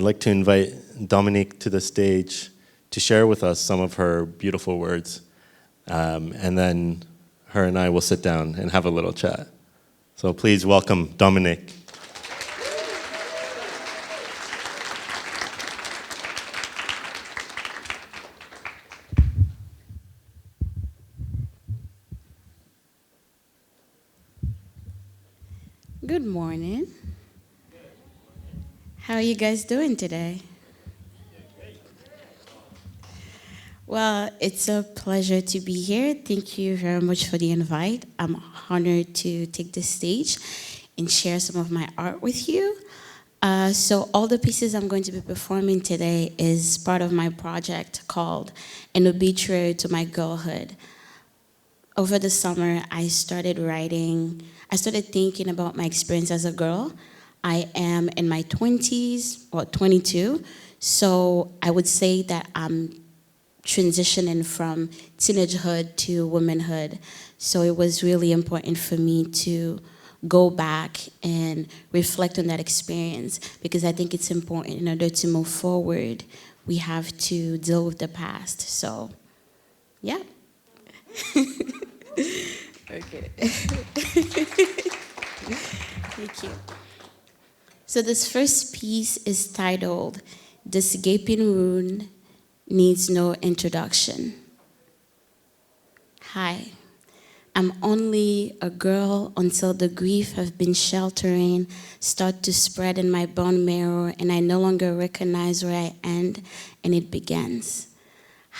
I'd like to invite Dominique to the stage to share with us some of her beautiful words. And then her and I will sit down and have a little chat. So please welcome Dominique. Good morning. How are you guys doing today? Well, it's a pleasure to be here. Thank you very much for the invite. I'm honored to take the stage and share some of my art with you. So all the pieces I'm going to be performing today is part of my project called An Obituary to My Girlhood. Over the summer, I started thinking about my experience as a girl. I am in my 20s, or 22, so I would say that I'm transitioning from teenagehood to womanhood. So it was really important for me to go back and reflect on that experience because I think it's important in order to move forward, we have to deal with the past. So, yeah. Okay. Thank you. So this first piece is titled, "This Gaping Wound Needs No Introduction." Hi, I'm only a girl until the grief I've been sheltering start to spread in my bone marrow and I no longer recognize where I end and it begins.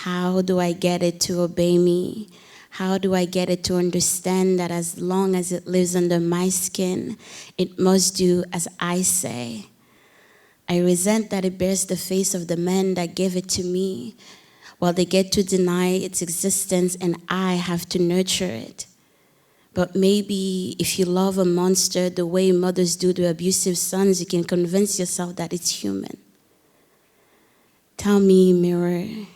How do I get it to obey me? How do I get it to understand that as long as it lives under my skin, it must do as I say? I resent that it bears the face of the men that gave it to me, while they get to deny its existence and I have to nurture it. But maybe if you love a monster the way mothers do to abusive sons, you can convince yourself that it's human. Tell me, mirror.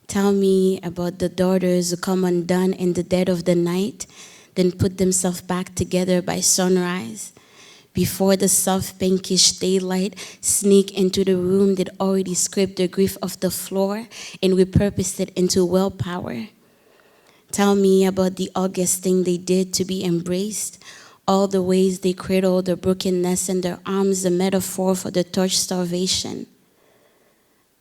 Tell me about the daughters who come undone in the dead of the night, then put themselves back together by sunrise. Before the soft pinkish daylight sneak into the room, they'd already scraped the grief off the floor and repurposed it into willpower. Tell me about the august thing they did to be embraced, all the ways they cradled the brokenness in their arms, a metaphor for the torch starvation.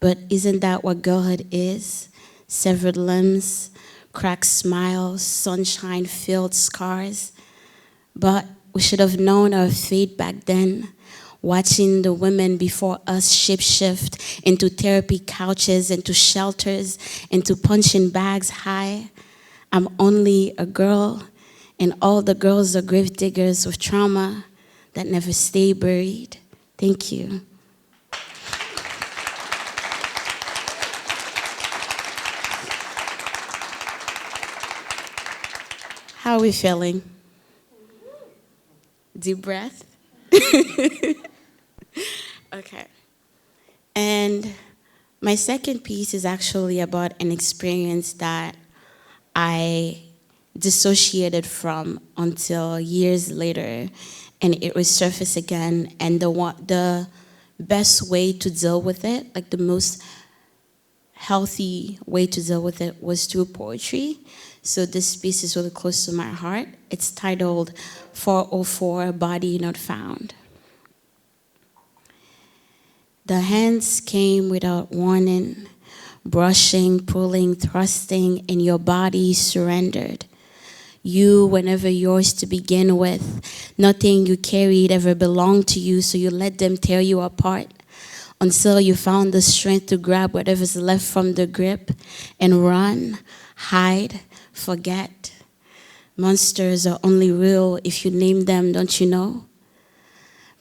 But isn't that what girlhood is? Severed limbs, cracked smiles, sunshine-filled scars. But we should have known our fate back then, watching the women before us shapeshift into therapy couches, into shelters, into punching bags high. I'm only a girl, and all the girls are grave diggers with trauma that never stay buried. Thank you. How are we feeling? Deep breath. Okay. And my second piece is actually about an experience that I dissociated from until years later, and it resurfaced again. And the best way to deal with it, like the most healthy way to deal with it, was through poetry. So this piece is really close to my heart. It's titled 404, Body Not Found. The hands came without warning, brushing, pulling, thrusting, and your body surrendered. You were never yours to begin with. Nothing you carried ever belonged to you, so you let them tear you apart until you found the strength to grab whatever's left from the grip and run, hide, forget. Monsters are only real if you name them, don't you know?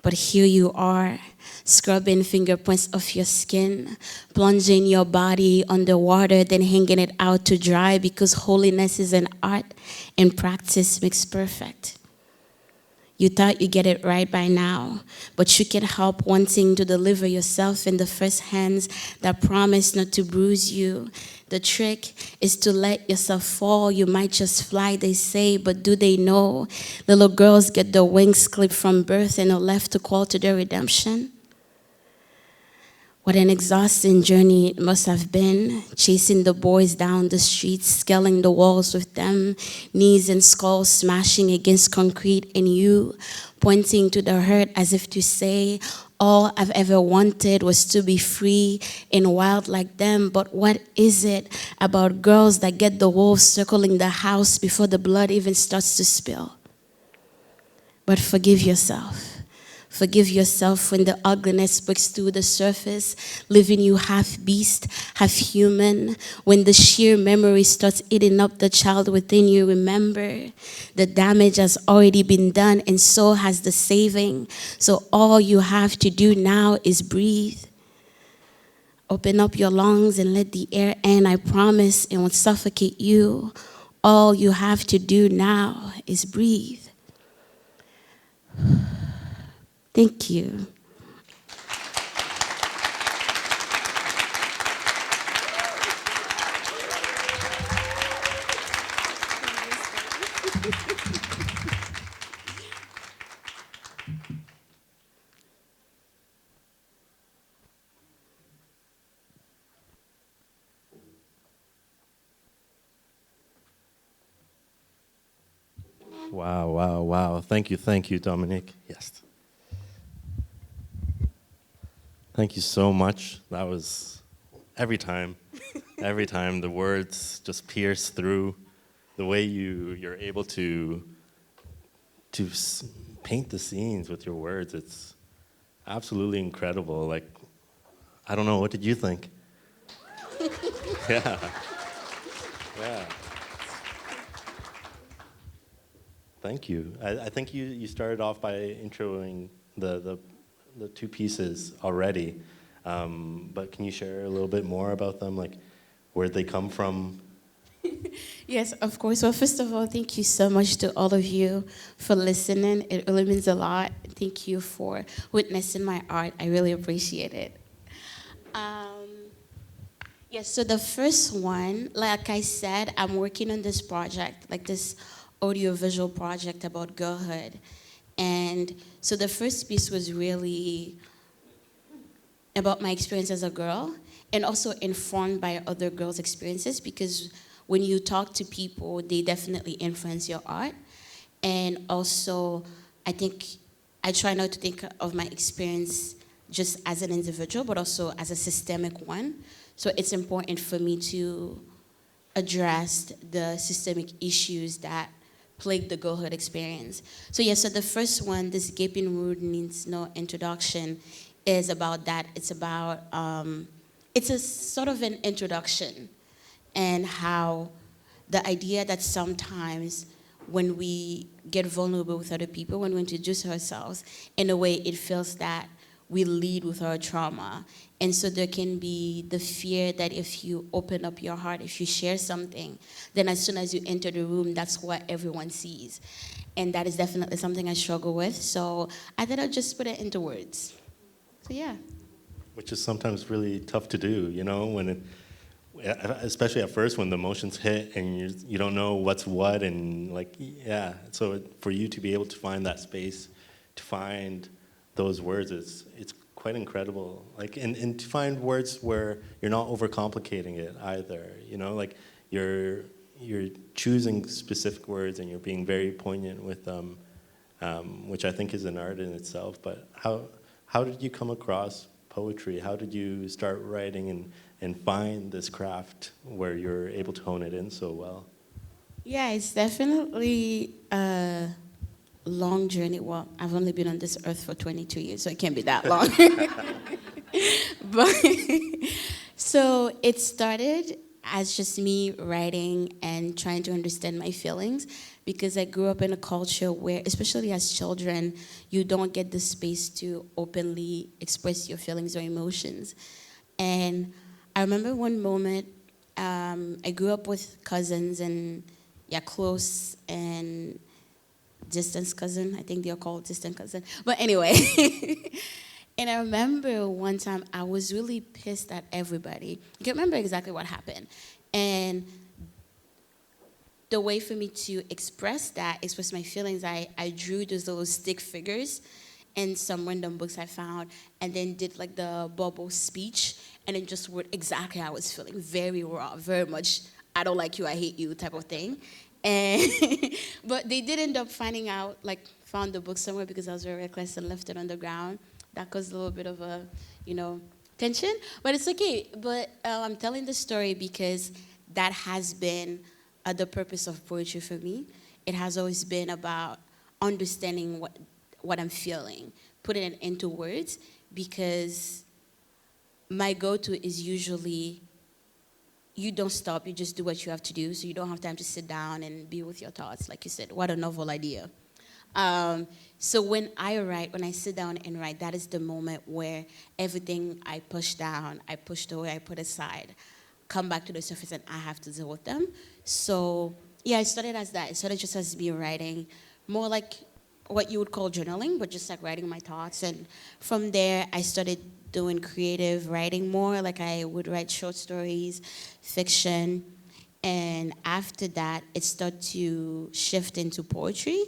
But here you are, scrubbing fingerprints off your skin, plunging your body underwater, then hanging it out to dry because holiness is an art and practice makes perfect. You thought you get it right by now, but you can't help wanting to deliver yourself in the first hands that promise not to bruise you. The trick is to let yourself fall. You might just fly, they say, but do they know? Little girls get their wings clipped from birth and are left to call to their redemption. What an exhausting journey it must have been, chasing the boys down the streets, scaling the walls with them, knees and skulls smashing against concrete, and you pointing to the hurt as if to say, all I've ever wanted was to be free and wild like them. But what is it about girls that get the wolves circling the house before the blood even starts to spill? But forgive yourself. Forgive yourself when the ugliness breaks through the surface, leaving you half beast, half human. When the sheer memory starts eating up the child within you, remember the damage has already been done, and so has the saving. So all you have to do now is breathe. Open up your lungs and let the air in. I promise it won't suffocate you. All you have to do now is breathe. Thank you. Wow, wow, wow. Thank you, Dominique. Yes. Thank you so much. That was every time the words just pierce through. The way you're able to paint the scenes with your words, it's absolutely incredible. Like, I don't know, what did you think? Yeah, yeah. Thank you. I think you started off by introing the two pieces already, but can you share a little bit more about them, like where'd they come from? Yes, of course. Well, first of all, thank you so much to all of you for listening. It really means a lot. Thank you for witnessing my art. I really appreciate it. Um, yes, so the first one, like I said, I'm working on this project, like this audiovisual project about girlhood. And so the first piece was really about my experience as a girl and also informed by other girls' experiences, because when you talk to people, they definitely influence your art. And also, I think I try not to think of my experience just as an individual, but also as a systemic one. So it's important for me to address the systemic issues that plague the girlhood experience. So yeah, so the first one, this gaping wound needs no introduction, is about that. It's about, it's a sort of an introduction, and how the idea that sometimes when we get vulnerable with other people, when we introduce ourselves, in a way it feels that we lead with our trauma. And so there can be the fear that if you open up your heart, if you share something, then as soon as you enter the room, that's what everyone sees. And that is definitely something I struggle with. So I thought I'd just put it into words. So yeah. Which is sometimes really tough to do, you know, especially at first when the emotions hit and you don't know what's what, and like, yeah. So for you to be able to find that space, to find those words, it's quite incredible. Like, and to find words where you're not overcomplicating it either, you know, like you're choosing specific words and you're being very poignant with them, which I think is an art in itself. But how did you come across poetry? How did you start writing and find this craft where you're able to hone it in so well? Yeah, it's definitely a long journey. Well, I've only been on this earth for 22 years, so it can't be that long. But so it started as just me writing and trying to understand my feelings, because I grew up in a culture where, especially as children, you don't get the space to openly express your feelings or emotions. And I remember one moment, I grew up with cousins, and yeah, close and distance cousin. I think they're called distant cousin. But anyway, and I remember one time I was really pissed at everybody. I can't remember exactly what happened. And the way for me to express my feelings, I drew those little stick figures, and some random books I found, and then did like the bubble speech, and then just wrote exactly how I was feeling, very raw, very much I don't like you, I hate you type of thing. And but they did end up finding out, like found the book somewhere because I was very reckless and left it on the ground. That caused a little bit of a, you know, tension, but it's okay. But I'm telling the story because that has been the purpose of poetry for me. It has always been about understanding what I'm feeling, putting it into words, because my go-to is usually you don't stop, you just do what you have to do, so you don't have time to sit down and be with your thoughts. Like you said, what a novel idea. So when I write, when I sit down and write, that is the moment where everything I push down, I pushed away, I put aside, come back to the surface and I have to deal with them. So yeah, it started as that. It started just as me writing, more like what you would call journaling, but just like writing my thoughts. And from there, I started doing creative writing more. Like I would write short stories, fiction, and after that, it started to shift into poetry.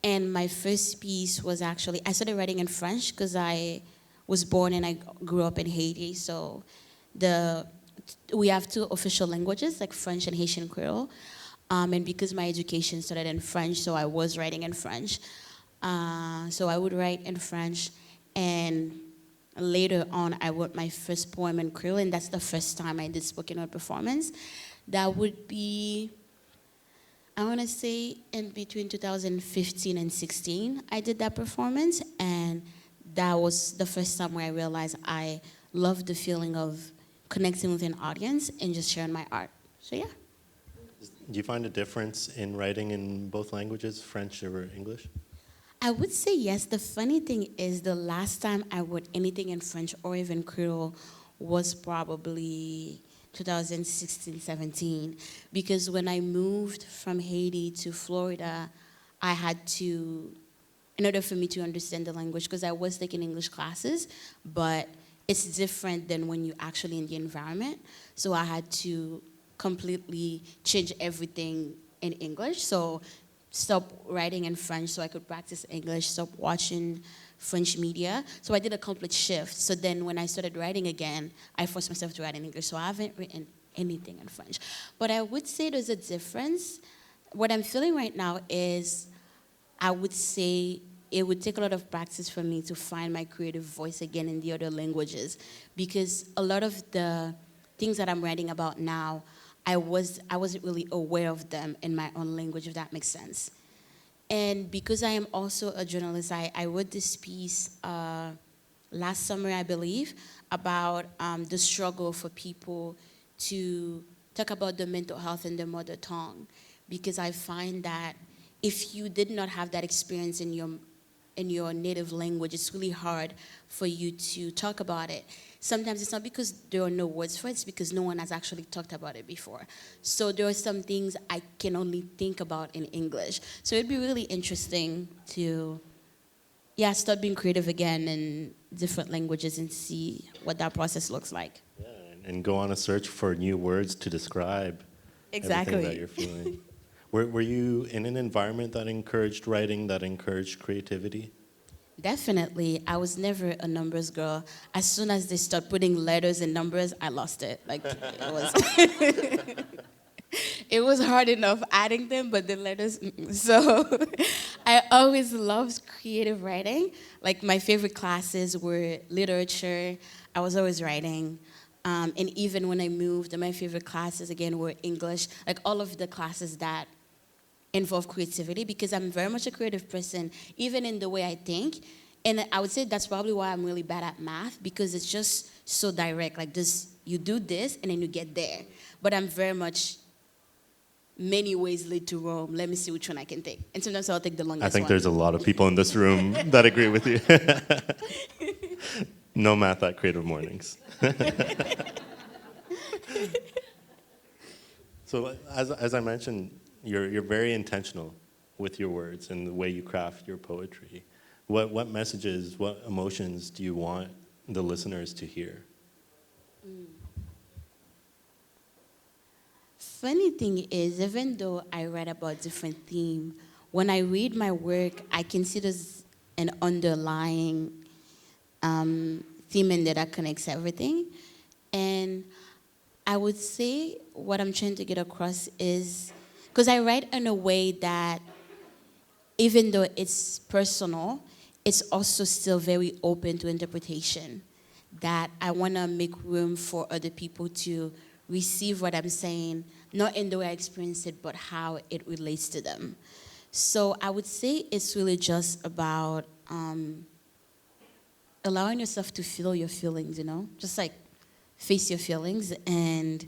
And my first piece was actually, I started writing in French because I was born and I grew up in Haiti. So the we have two official languages, like French and Haitian Creole. And because my education started in French, so I was writing in French. So I would write in French, and later on, I wrote my first poem in Creole, and that's the first time I did spoken word performance. That would be, I want to say, in between 2015 and 16, I did that performance, and that was the first time where I realized I loved the feeling of connecting with an audience and just sharing my art. So yeah. Do you find a difference in writing in both languages, French or English? I would say yes. The funny thing is, the last time I wrote anything in French or even Creole was probably 2016, 17. Because when I moved from Haiti to Florida, I had to, in order for me to understand the language, because I was taking English classes, but it's different than when you're actually in the environment. So I had to completely change everything in English. So stop writing in French so I could practice English, stop watching French media. So I did a complete shift. So then when I started writing again, I forced myself to write in English. So I haven't written anything in French. But I would say there's a difference. What I'm feeling right now is, I would say it would take a lot of practice for me to find my creative voice again in the other languages, because a lot of the things that I'm writing about now, I wasn't really aware of them in my own language, if that makes sense. And because I am also a journalist, I wrote this piece last summer, I believe, about the struggle for people to talk about the mental health in their mother tongue. Because I find that if you did not have that experience in your native language, it's really hard for you to talk about it. Sometimes it's not because there are no words for it, it's because no one has actually talked about it before. So there are some things I can only think about in English. So it'd be really interesting to, yeah, start being creative again in different languages and see what that process looks like. Yeah, and go on a search for new words to describe everything that you're feeling. Were you in an environment that encouraged writing, that encouraged creativity? Definitely. I was never a numbers girl. As soon as they start putting letters and numbers, I lost it. Like it was it was hard enough adding them, but the letters. So I always loved creative writing. Like my favorite classes were literature. I was always writing. And even when I moved, my favorite classes again were English. Like all of the classes that involve creativity, because I'm very much a creative person, even in the way I think. And I would say that's probably why I'm really bad at math, because it's just so direct. Like this, you do this and then you get there. But I'm very much many ways lead to Rome. Let me see which one I can take. And sometimes I'll take the longest one. I think there's a lot of people in this room that agree with you. No math at Creative Mornings. So as I mentioned, you're very intentional with your words and the way you craft your poetry. What messages, what emotions do you want the listeners to hear? Funny thing is, even though I write about different themes, when I read my work, I can see an underlying theme in there that connects everything. And I would say what I'm trying to get across is because I write in a way that even though it's personal, it's also still very open to interpretation. That I want to make room for other people to receive what I'm saying, not in the way I experience it, but how it relates to them. So I would say it's really just about allowing yourself to feel your feelings, just like face your feelings. And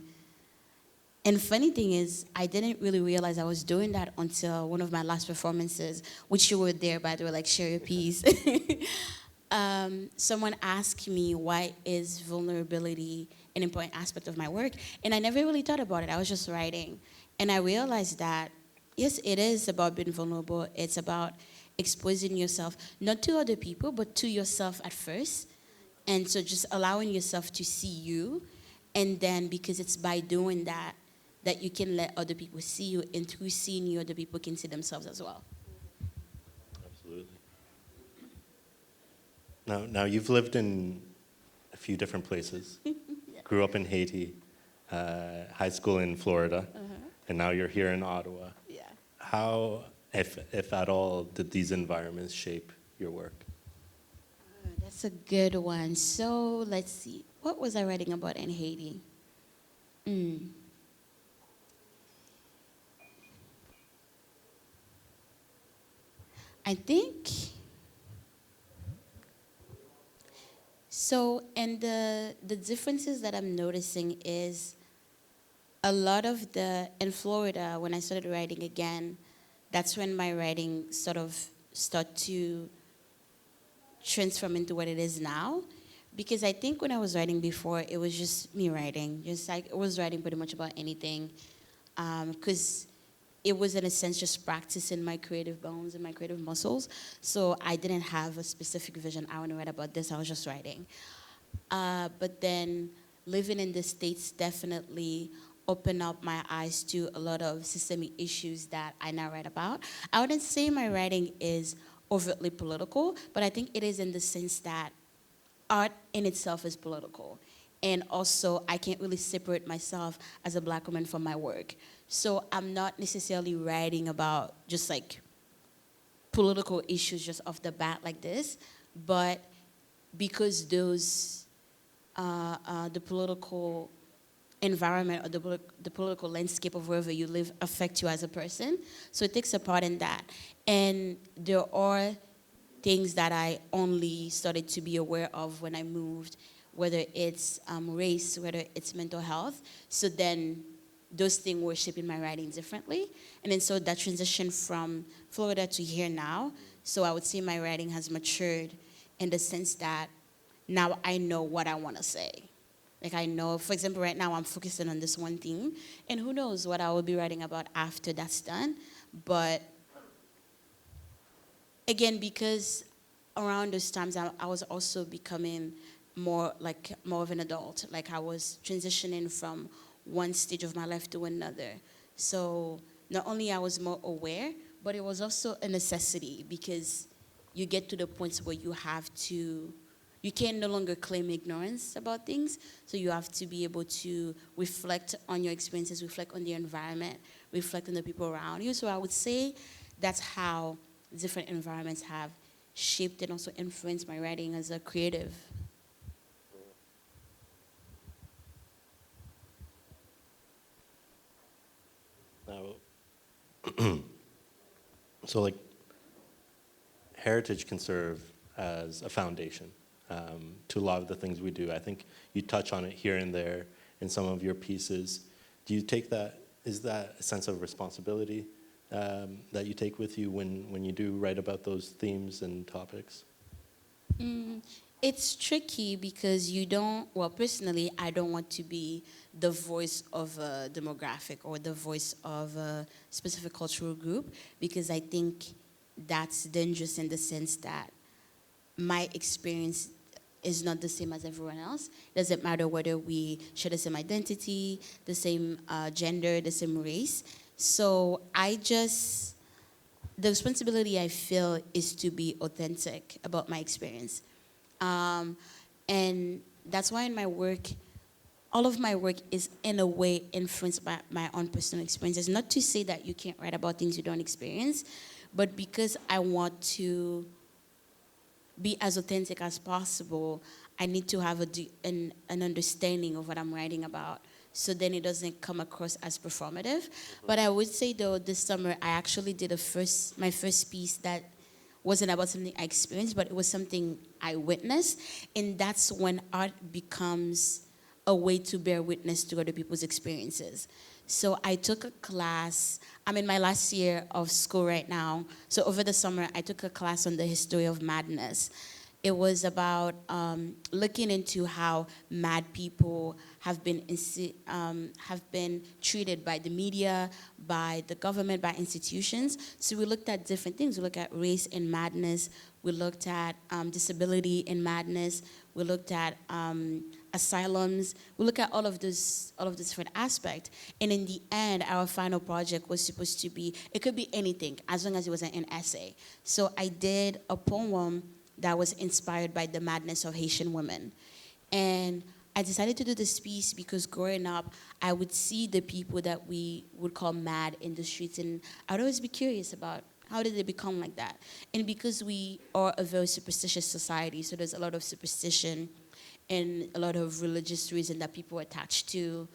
funny thing is, I didn't really realize I was doing that until one of my last performances, which you were there, by the way, like share your piece. Someone asked me why is vulnerability an important aspect of my work, and I never really thought about it. I was just writing, and I realized that yes, it is about being vulnerable. It's about exposing yourself not to other people, but to yourself at first, and so just allowing yourself to see you, and then because it's by doing that that you can let other people see you, and through seeing you, other people can see themselves as well. Absolutely. Now you've lived in a few different places. Yeah. Grew up in Haiti, high school in Florida, and now you're here in Ottawa. Yeah. How, if at all, did these environments shape your work? That's a good one. So let's see. What was I writing about in Haiti? Mm. I think so. And the differences that I'm noticing is a lot of the in Florida when I started writing again. That's when my writing sort of start to transform into what it is now. Because I think when I was writing before, it was just me writing. Just like I was writing pretty much about anything. Because it was in a sense just practicing my creative bones and my creative muscles. So I didn't have a specific vision. I want to write about this. I was just writing. But then living in the States definitely opened up my eyes to a lot of systemic issues that I now write about. I wouldn't say my writing is overtly political, but I think it is in the sense that art in itself is political. And also, I can't really separate myself as a black woman from my work. So I'm not necessarily writing about just like political issues just off the bat like this, but because the political environment or the political landscape of wherever you live affect you as a person. So it takes a part in that. And there are things that I only started to be aware of when I moved, whether it's race, whether it's mental health. So then those things were shaping my writing differently. And then so that transition from Florida to here now, so I would say my writing has matured in the sense that now I know what I want to say. Like I know, for example, right now I'm focusing on this one theme, and who knows what I will be writing about after that's done. But again, because around those times I was also becoming more of an adult. Like I was transitioning from one stage of my life to another. So not only I was more aware, but it was also a necessity because you get to the points where you can no longer claim ignorance about things. So you have to be able to reflect on your experiences, reflect on the environment, reflect on the people around you. So I would say that's how different environments have shaped and also influenced my writing as a creative. Now, so like heritage can serve as a foundation to a lot of the things we do. I think you touch on it here and there in some of your pieces. Do you take that, is that a sense of responsibility that you take with you when you do write about those themes and topics? It's tricky because you don't, well, personally, I don't want to be the voice of a demographic or the voice of a specific cultural group because I think that's dangerous in the sense that my experience is not the same as everyone else. Doesn't matter whether we share the same identity, the same gender, the same race. So I just the responsibility I feel is to be authentic about my experience. And that's why in my work, all of my work is in a way influenced by my own personal experiences. Not to say that you can't write about things you don't experience, but because I want to be as authentic as possible, I need to have an understanding of what I'm writing about. So then it doesn't come across as performative. But I would say though, this summer I actually did my first piece that wasn't about something I experienced, but it was something I witnessed. And that's when art becomes a way to bear witness to other people's experiences. So I took a class. I'm in my last year of school right now. So over the summer, I took a class on the history of madness. It was about looking into how mad people have been treated by the media, by the government, by institutions. So we looked at different things. We looked at race in madness. We looked at disability in madness. We looked at asylums. We look at all of this different aspects. And in the end, our final project was supposed to be, it could be anything, as long as it was an essay. So I did a poem that was inspired by the madness of Haitian women. And I decided to do this piece because growing up, I would see the people that we would call mad in the streets, and I would always be curious about how did they become like that? And because we are a very superstitious society, so there's a lot of superstition and a lot of religious reason that people attach to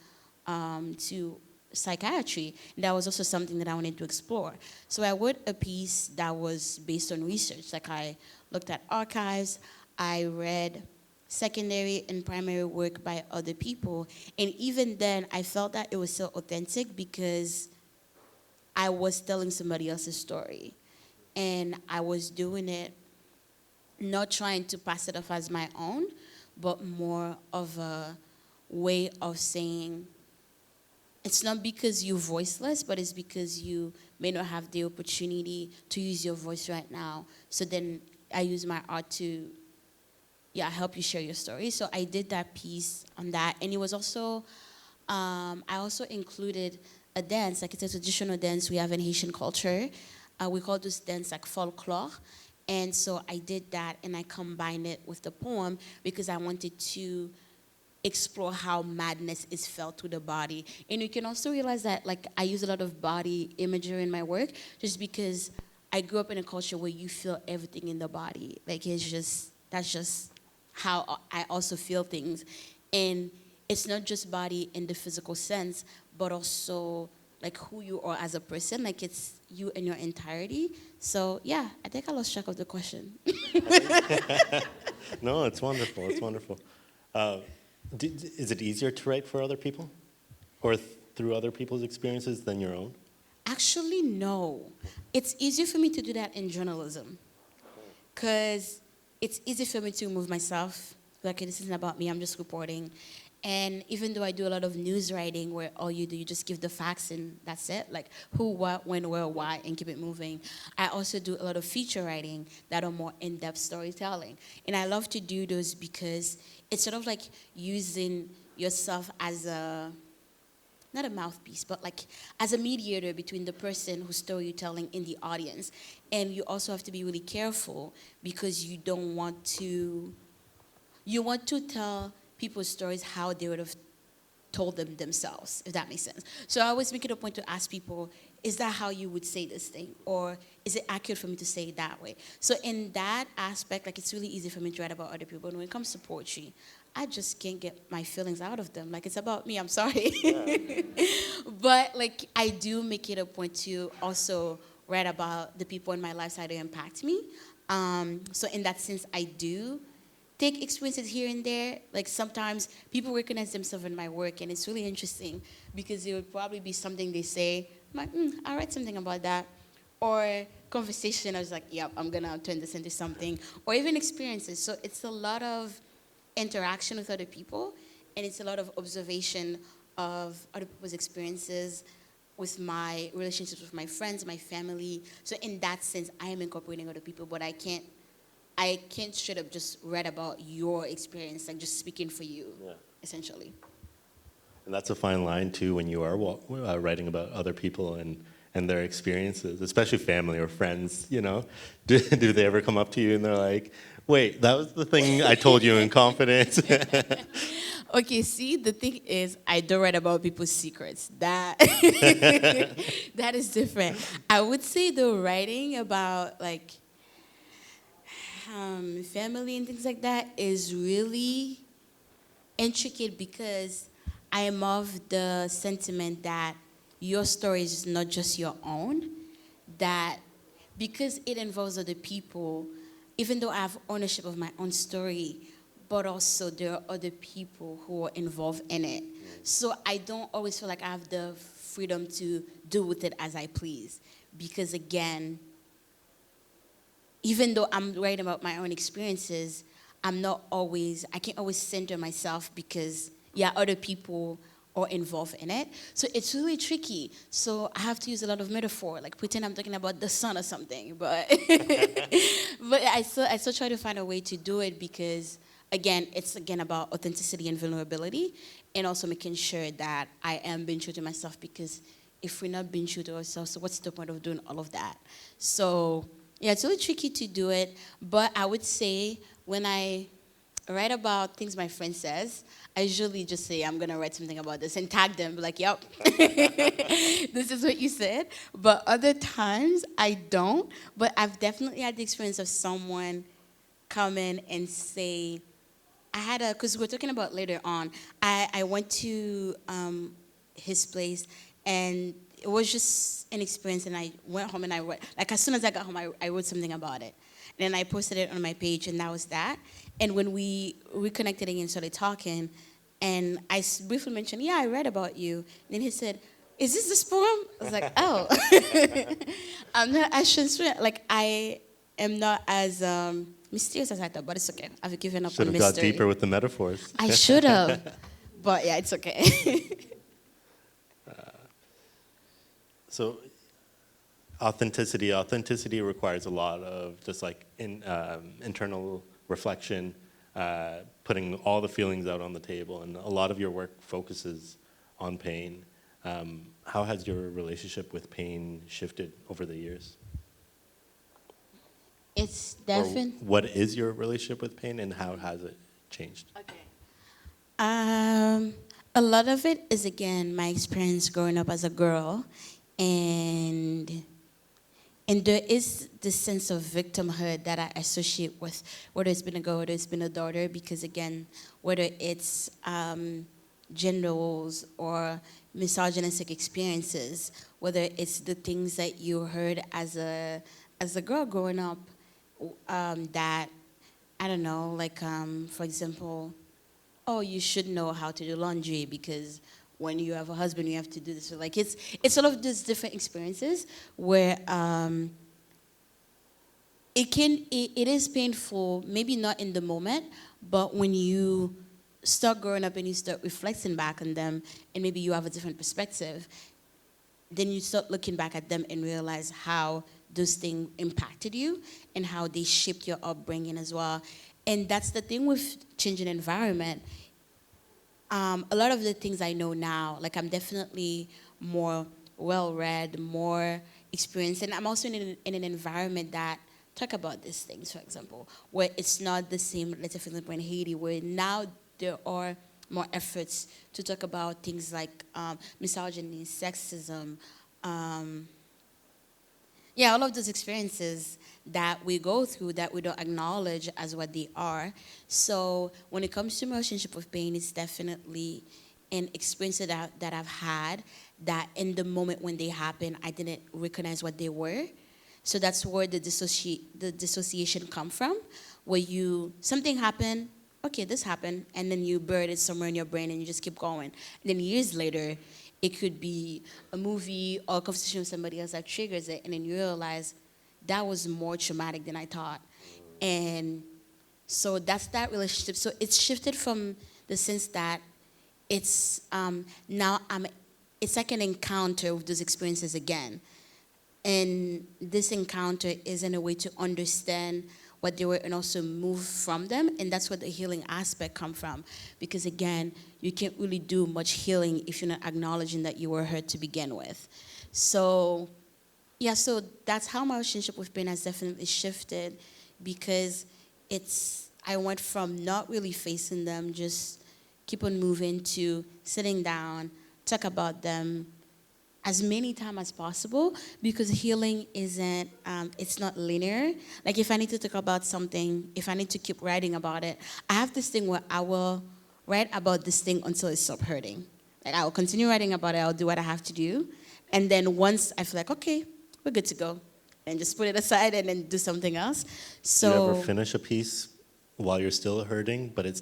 psychiatry. And that was also something that I wanted to explore. So I wrote a piece that was based on research. Like I looked at archives, I read secondary and primary work by other people. And even then, I felt that it was so authentic because I was telling somebody else's story. And I was doing it not trying to pass it off as my own, but more of a way of saying, it's not because you're voiceless, but it's because you may not have the opportunity to use your voice right now. So then I use my art to, help you share your story. So I did that piece on that. And it was also, I also included a dance, like it's a traditional dance we have in Haitian culture. We call this dance like folklore. And so I did that and I combined it with the poem because I wanted to explore how madness is felt through the body. And you can also realize that like I use a lot of body imagery in my work just because I grew up in a culture where you feel everything in the body. Like that's just how I also feel things. And it's not just body in the physical sense, but also like who you are as a person. Like it's you in your entirety. So yeah, I think I lost track of the question. No, it's wonderful. It's wonderful. Is it easier to write for other people or through other people's experiences than your own? Actually, no. It's easier for me to do that in journalism because it's easy for me to remove myself. Like, this isn't about me, I'm just reporting. And even though I do a lot of news writing where all you do, you just give the facts and that's it, like who, what, when, where, why, and keep it moving. I also do a lot of feature writing that are more in-depth storytelling. And I love to do those because it's sort of like using yourself as not a mouthpiece, but like as a mediator between the person whose story you're telling in the audience. And you also have to be really careful because you want to tell people's stories how they would have told them themselves, if that makes sense. So I always make it a point to ask people, is that how you would say this thing? Or is it accurate for me to say it that way? So in that aspect, like it's really easy for me to write about other people. And when it comes to poetry, I just can't get my feelings out of them. Like it's about me, I'm sorry. Yeah. But like I do make it a point to also write about the people in my life that impact me. So in that sense, I do take experiences here and there. Like sometimes people recognize themselves in my work, and it's really interesting because it would probably be something they say, I'm like, I'll write something about that. Or conversation, I was like, yep, I'm gonna turn this into something. Or even experiences. So it's a lot of interaction with other people, and it's a lot of observation of other people's experiences with my relationships with my friends, my family. So in that sense, I am incorporating other people, but I can't straight up just read about your experience, like just speaking for you, essentially. And that's a fine line too when you are writing about other people and and their experiences, especially family or friends, you know? Do they ever come up to you and they're like, wait, that was the thing I told you in confidence? Okay, see, the thing is, I don't write about people's secrets. That that is different. I would say the writing about like family and things like that is really intricate because I am of the sentiment that your story is not just your own, that because it involves other people, even though I have ownership of my own story, but also there are other people who are involved in it. So I don't always feel like I have the freedom to do with it as I please. Because again, even though I'm writing about my own experiences, I can't always center myself because, yeah, other people are involved in it. So it's really tricky. So I have to use a lot of metaphor, like pretend I'm talking about the sun or something. But, but I still try to find a way to do it because, again, it's again about authenticity and vulnerability and also making sure that I am being true to myself because if we're not being true to ourselves, so what's the point of doing all of that? So yeah, it's really tricky to do it, but I would say when I write about things my friend says, I usually just say I'm gonna write something about this and tag them, be like, "Yep, this is what you said." But other times I don't. But I've definitely had the experience of someone come in and say, I had because we're talking about later on. I went to his place, and it was just an experience. And I went home and I wrote, like as soon as I got home, I wrote something about it, and then I posted it on my page, and that was that. And when we reconnected again, started talking, and briefly mentioned, yeah, I read about you. And then he said, is this poem? I was like, oh, I'm not as transparent. Like I am not as mysterious as I thought, but it's okay. I've given up Should on have got mystery. deeper with the metaphors. I should have, but yeah, it's okay. So authenticity requires a lot of just like internal reflection, putting all the feelings out on the table, and a lot of your work focuses on pain. How has your relationship with pain shifted over the years? It's Or definitely. what is your relationship with pain, and how has it changed? Okay. A lot of it is again my experience growing up as a girl, and there is this sense of victimhood that I associate with whether it's been a girl, whether it's been a daughter, because again, whether it's gender roles or misogynistic experiences, whether it's the things that you heard as a girl growing up, that I don't know, like for example, oh, you should know how to do laundry because when you have a husband, you have to do this. So like it's all of these different experiences where it is painful, maybe not in the moment, but when you start growing up and you start reflecting back on them, and maybe you have a different perspective, then you start looking back at them and realize how those things impacted you and how they shaped your upbringing as well. And that's the thing with changing environment. A lot of the things I know now, like I'm definitely more well-read, more experienced, and I'm also in an environment that talk about these things, for example, where it's not the same, let's say for example in Haiti, where now there are more efforts to talk about things like misogyny, sexism, yeah, all of those experiences that we go through that we don't acknowledge as what they are. So when it comes to my relationship with pain, it's definitely an experience that I've had that in the moment when they happen, I didn't recognize what they were. So that's where the dissociation come from, where something happened, okay, this happened, and then you bury it somewhere in your brain and you just keep going. And then years later, it could be a movie or a conversation with somebody else that triggers it, and then you realize that was more traumatic than I thought. And so that's that relationship. So it's shifted from the sense that it's now it's like an encounter with those experiences again. And this encounter is in a way to understand what they were and also move from them. And that's where the healing aspect come from. Because again, you can't really do much healing if you're not acknowledging that you were hurt to begin with. So Yeah, so that's how my relationship with pain has definitely shifted because I went from not really facing them, just keep on moving to sitting down, talk about them as many times as possible because healing isn't, it's not linear. Like if I need to talk about something, if I need to keep writing about it, I have this thing where I will write about this thing until it stops hurting. Like I will continue writing about it, I'll do what I have to do. And then once I feel like, okay, we're good to go, and just put it aside and then do something else. Do you ever So finish a piece while you're still hurting, but it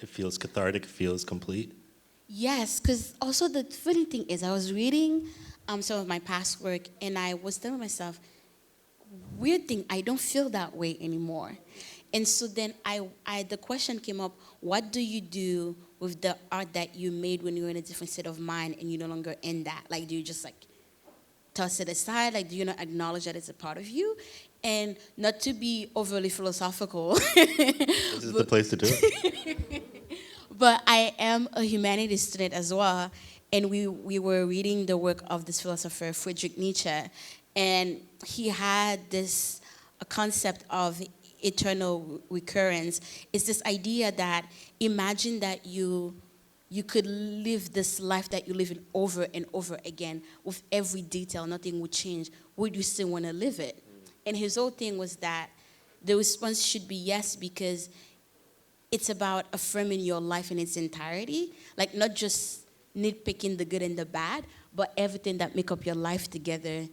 feels cathartic, it feels complete? yes, because also the funny thing is I was reading some of my past work and I was telling myself, weird thing, I don't feel that way anymore. And so then the question came up, what do you do with the art that you made when you were in a different state of mind and you're no longer in that? Like, do you just like toss it aside? Like, do you not acknowledge that it's a part of you? And not to be overly philosophical, This is the place to do it. but I am a humanities student as well. And we were reading the work of this philosopher, Friedrich Nietzsche. And he had this a concept of eternal recurrence. It's this idea that imagine that you could live this life that you live in over and over again with every detail, nothing would change. Would you still want to live it? And his whole thing was that the response should be yes, because it's about affirming your life in its entirety, like not just nitpicking the good and the bad, but everything that make up your life together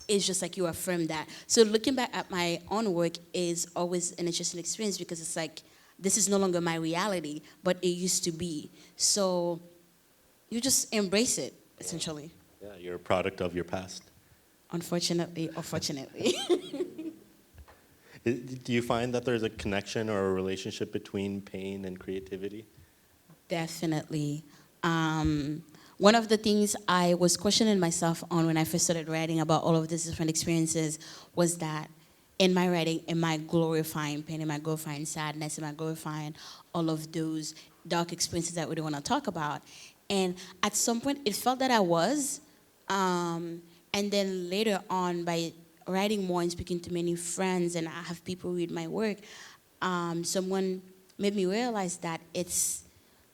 is just like you affirm that. So looking back at my own work is always an interesting experience because it's like this is no longer my reality, but it used to be. So you just embrace it, essentially. Yeah, you're a product of your past. Unfortunately or fortunately. Do you find that there's a connection or a relationship between pain and creativity? Definitely. One of the things I was questioning myself on when I first started writing about all of these different experiences was that in my writing, am I glorifying pain? Am I glorifying sadness? Am I glorifying all of those dark experiences that we don't want to talk about? And at some point, it felt that I was. And then later on, by writing more and speaking to many friends, and I have people read my work, someone made me realize that it's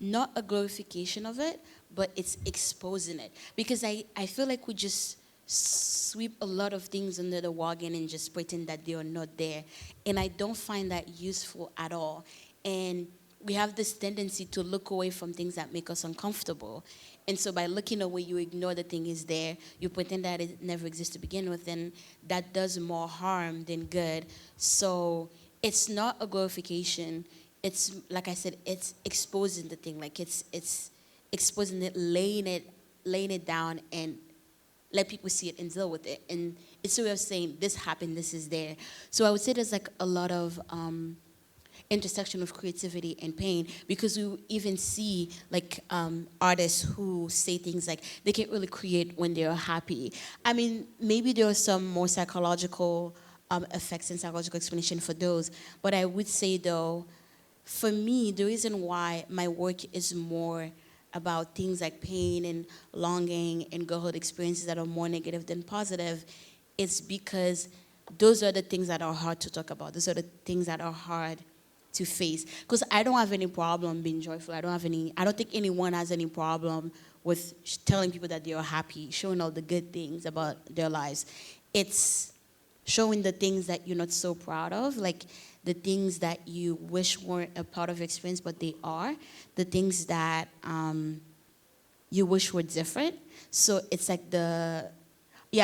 not a glorification of it, but it's exposing it. Because I feel like we just sweep a lot of things under the wagon and just pretend that they are not there. And I don't find that useful at all. And we have this tendency to look away from things that make us uncomfortable. And so by looking away, you ignore the thing is there. You pretend that it never exists to begin with, and that does more harm than good. So it's not a glorification. It's, like I said, it's exposing the thing. Like it's exposing it, laying it down, and let people see it and deal with it. And it's a way of saying, this happened, this is there. So I would say there's like a lot of intersection of creativity and pain, because we even see like artists who say things like they can't really create when they're happy. I mean, maybe there are some more psychological effects and psychological explanation for those, but I would say though, for me, the reason why my work is more about things like pain and longing and girlhood experiences that are more negative than positive is because those are the things that are hard to talk about. Those are the things that are hard to face. Because I don't have any problem being joyful. I don't think anyone has any problem with telling people that they are happy, showing all the good things about their lives. It's showing the things that you're not so proud of, like the things that you wish weren't a part of your experience, but they are, the things that you wish were different. So it's like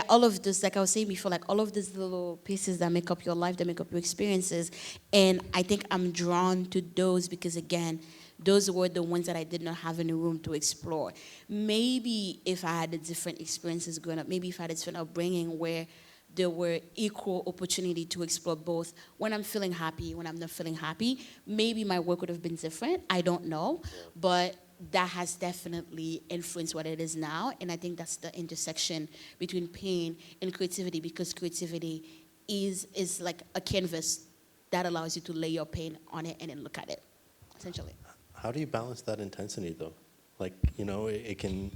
all of this, like I was saying before, like all of these little pieces that make up your life, that make up your experiences. And I think I'm drawn to those because, again, those were the ones that I did not have any room to explore. Maybe if I had different experiences growing up, maybe if I had a different upbringing where there were equal opportunity to explore both when I'm feeling happy, when I'm not feeling happy, maybe my work would have been different. I don't know. But that has definitely influenced what it is now. And I think that's the intersection between pain and creativity, because creativity is like a canvas that allows you to lay your pain on it and then look at it, essentially. How do you balance that intensity, though? Like, it can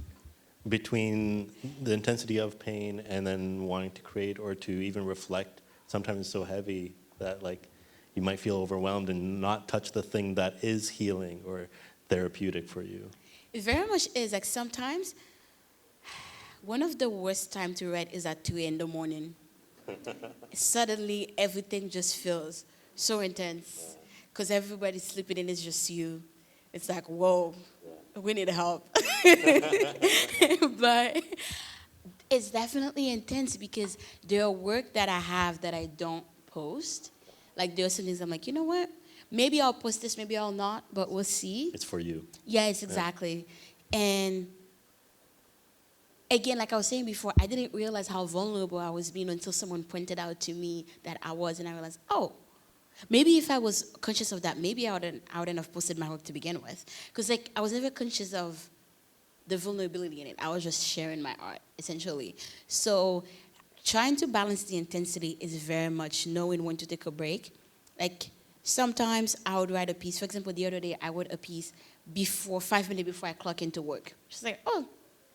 between the intensity of pain and then wanting to create or to even reflect, sometimes it's so heavy that like you might feel overwhelmed and not touch the thing that is healing or therapeutic for you. It very much is. Like sometimes, one of the worst time to write is at 2 in the morning. Suddenly, everything just feels so intense because everybody's sleeping and it's just you. It's like, whoa, we need help. But it's definitely intense because there are work that I have that I don't post. Like there are some things I'm like, you know what? Maybe I'll post this, maybe I'll not, but we'll see. It's for you. Yes, exactly. And again, like I was saying before, I didn't realize how vulnerable I was being until someone pointed out to me that I was, and I realized, oh, maybe if I was conscious of that, maybe I wouldn't have posted my work to begin with. Because like I was never conscious of the vulnerability in it. I was just sharing my art, essentially. So trying to balance the intensity is very much knowing when to take a break. Like sometimes I would write a piece. For example, the other day I wrote a piece before 5 minutes before I clock into work. Just like, oh,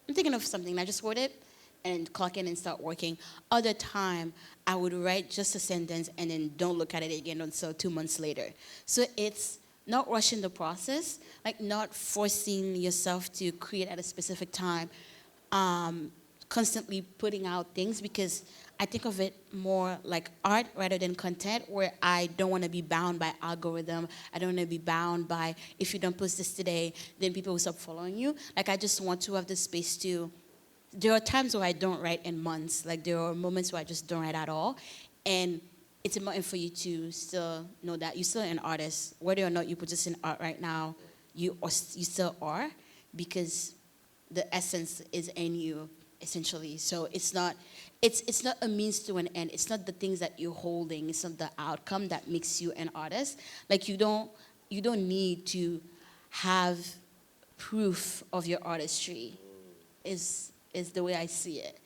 I'm thinking of something. I just wrote it and clock in and start working. Other time, I would write just a sentence and then don't look at it again until 2 months later. So it's not rushing the process, like not forcing yourself to create at a specific time, constantly putting out things, because I think of it more like art rather than content, where I don't want to be bound by algorithm. I don't want to be bound by, if you don't post this today, then people will stop following you. Like I just want to have the space to, there are times where I don't write in months. Like there are moments where I just don't write at all. And it's important for you to still know that you're still an artist. Whether or not you put this in art right now, you still are, because the essence is in you, essentially. So it's not a means to an end. It's not the things that you're holding. It's not the outcome that makes you an artist. Like you don't need to have proof of your artistry. Is the way I see it.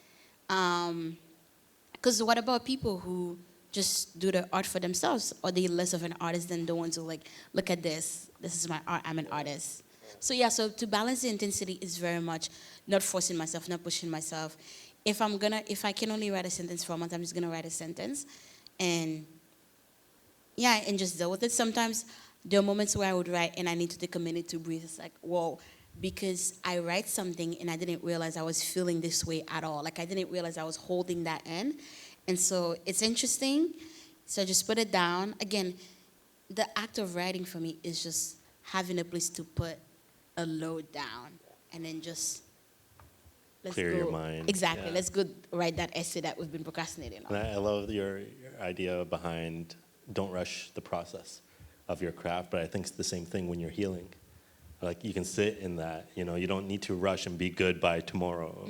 Because what about people who just do the art for themselves? Are they less of an artist than the ones who like, look at this is my art, I'm an artist? So yeah, so to balance the intensity is very much not forcing myself, not pushing myself. If I can only write a sentence for a month, I'm just gonna write a sentence, and yeah, and just deal with it. Sometimes there are moments where I would write and I need to take a minute to breathe. It's like, whoa, because I write something and I didn't realize I was feeling this way at all. Like I didn't realize I was holding that in. And so it's interesting. So just put it down. Again, the act of writing for me is just having a place to put a load down and then just Clear your mind. Exactly. Yeah. Let's go write that essay that we've been procrastinating on. And I love your idea behind don't rush the process of your craft, but I think it's the same thing when you're healing. Like you can sit in that, you don't need to rush and be good by tomorrow,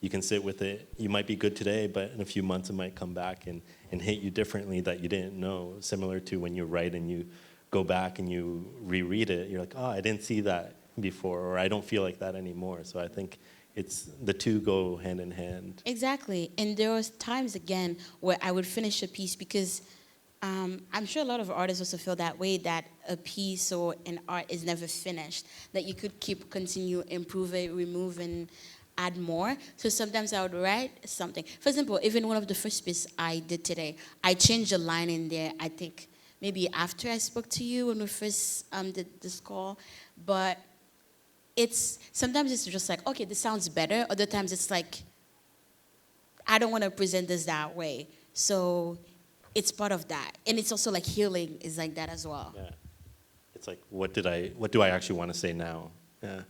You can sit with it. You might be good today, but in a few months it might come back and hit you differently that you didn't know. Similar to when you write and you go back and you reread it, you're like, oh, I didn't see that before, or I don't feel like that anymore. So I think it's the two go hand in hand. Exactly. And there was times, again, where I would finish a piece because I'm sure a lot of artists also feel that way, that a piece or an art is never finished, that you could continue, improve it, remove, and add more. So sometimes I would write something. For example, even one of the first pieces I did today, I changed a line in there, I think, maybe after I spoke to you when we first did this call. But sometimes it's just like, okay, this sounds better. Other times it's like, I don't want to present this that way. So it's part of that. And it's also like healing is like that as well. Yeah. It's like, what do I actually want to say now? Yeah.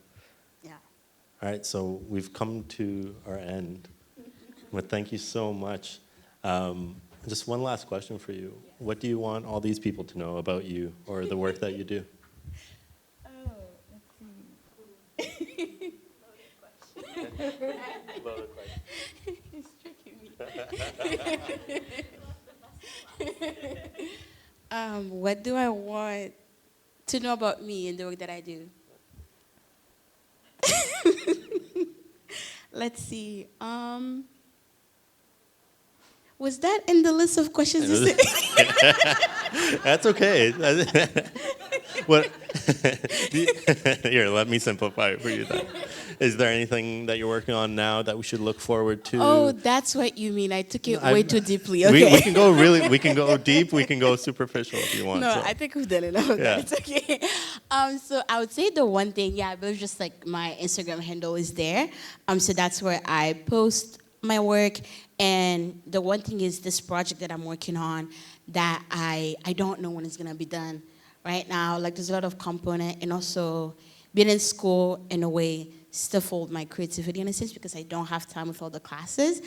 Yeah. All right, so we've come to our end. But thank you so much. Just one last question for you. Yes. What do you want all these people to know about you or the work that you do? Oh, let's see. Loaded question. It's tricking me. What do I want to know about me and the work that I do? Let's see. Was that in the list of questions you said? That's okay. What? Here, let me simplify it for you then. Is there anything that you're working on now that we should look forward to? Oh, that's what you mean. I took it I- way too deeply. We Okay. can go deep, we can go superficial if you want. No, so. I think we've done enough of Yeah. that. It's okay. So I would say the one thing, yeah, it was just like my Instagram handle is there. So that's where I post my work. And the one thing is this project that I'm working on that I don't know when it's gonna be done. Right now, like there's a lot of component, and also being in school in a way stifled my creativity in a sense because I don't have time with all the classes,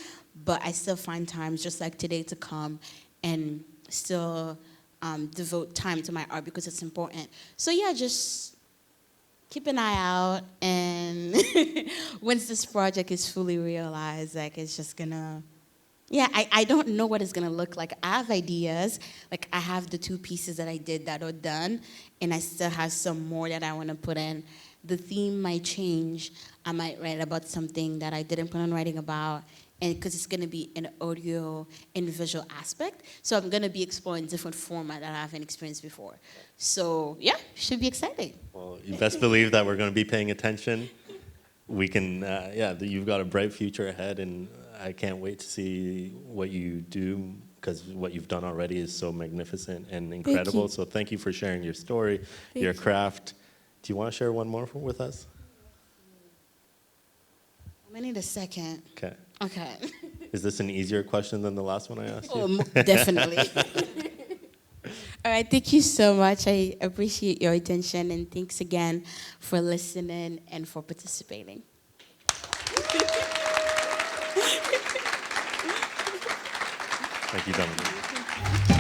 but I still find times just like today to come and still devote time to my art because it's important. So yeah, just keep an eye out, and once this project is fully realized, like it's just gonna, yeah, I don't know what it's gonna look like. I have ideas, like I have the 2 pieces that I did that are done, and I still have some more that I wanna put in. The theme might change. I might write about something that I didn't plan on writing about, and because it's gonna be an audio and visual aspect, so I'm gonna be exploring different format that I haven't experienced before. So yeah, should be exciting. Well, you best believe that we're going to be paying attention. We can, you've got a bright future ahead, and I can't wait to see what you do, because what you've done already is so magnificent and incredible. you. So thank you for sharing your story, your you. craft. Do you want to share one more with us? I need a second. Okay. Okay. Is this an easier question than the last one I asked you? Oh, definitely. All right, thank you so much. I appreciate your attention, and thanks again for listening and for participating. Thank you, Dominique.